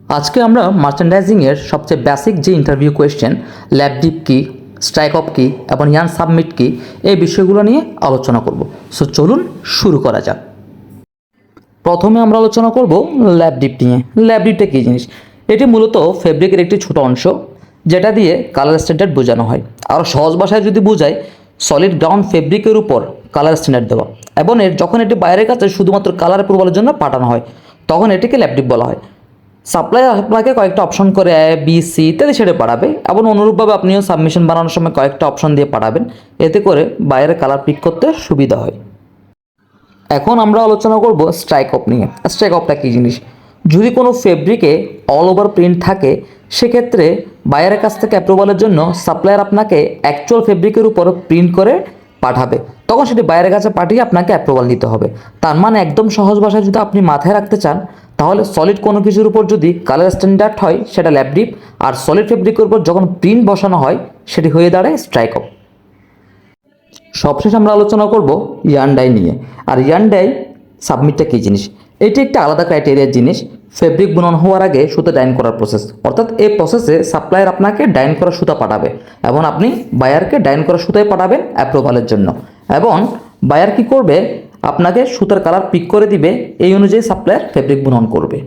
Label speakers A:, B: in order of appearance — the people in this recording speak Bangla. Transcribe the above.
A: আজকে আমরা মার্চেন্ডাইজিংয়ের সবচেয়ে বেসিক যে ইন্টারভিউ কোয়েশ্চেন ল্যাব ডিপ কী, স্ট্রাইক অফ কী এবং ইয়ান সাবমিট কী, এই বিষয়গুলো নিয়ে আলোচনা করব। সো চলুন শুরু করা যাক। প্রথমে আমরা আলোচনা করব ল্যাব ডিপ নিয়ে। ল্যাব ডিপটা কী জিনিস? এটি মূলত ফেব্রিকের একটি ছোট অংশ, যেটা দিয়ে কালার স্ট্যান্ডার্ড বোঝানো হয়। আরও সহজ ভাষায় যদি বোঝায়, সলিড গ্রাউন্ড ফেব্রিকের উপর কালার স্ট্যান্ডার্ড দেওয়া, এবং যখন এটি বাইরের কাছে শুধুমাত্র কালার অ্যাপ্রুভালের জন্য পাঠানো হয়, তখন এটিকে ল্যাব ডিপ বলা হয়। সাপ্লাই আপনাকে কয়েকটা অপশন করে এ বি সি ইত্যাদি সেটা পাঠাবে, এবং অনুরূপভাবে আপনিও সাবমিশন বানানোর সময় কয়েকটা অপশন দিয়ে পাঠাবেন, এতে করে বাইরে কালার পিক করতে সুবিধা হয়। এখন আমরা আলোচনা করব স্ট্রাইক অফ নিয়ে। স্ট্রাইক অফটা কী জিনিস? যদি কোনো ফেব্রিকে অল ওভার প্রিন্ট থাকে, সেক্ষেত্রে বায়ারের কাছ থেকে অ্যাপ্রুভালের জন্য সাপ্লায়ার আপনাকে অ্যাকচুয়াল ফেব্রিকের উপর প্রিন্ট করে পাঠাবে, তখন সেটি বাইরের কাছে পাঠিয়ে আপনাকে অ্যাপ্রুভাল নিতে হবে। তার মানে একদম সহজ ভাষায় যদি আপনি মাথায় রাখতে চান, তাহলে সলিড কোনো কিছুর উপর যদি কালার স্ট্যান্ডার্ড হয় সেটা ল্যাব ডিপ, আর সলিড ফেব্রিকের উপর যখন প্রিন্ট বসানো হয় সেটি হয়ে দাঁড়ায় স্ট্রাইক অফ। সবশেষ আমরা আলোচনা করব ইয়ান ডাই নিয়ে। আর ইয়ান ডাই সাবমিটটা কী জিনিস? এটি একটা আলাদা ক্রাইটেরিয়ার জিনিস। ফেব্রিক বুনন হওয়ার আগে সুতা ডাইন করার প্রসেস, অর্থাৎ এই প্রসেসে সাপ্লায়ার আপনাকে ডাইন করা সুতা পাঠাবে, এবং আপনি বায়ারকে ডাইন করা সুতায় পাঠাবেন অ্যাপ্রুভালের জন্য, এবং বায়ার কী করবে? আপনাকে সুতার কালার পিক করে দিবে, এই অনুযায়ী সাপ্লায়ার ফেব্রিক বুনন করবে।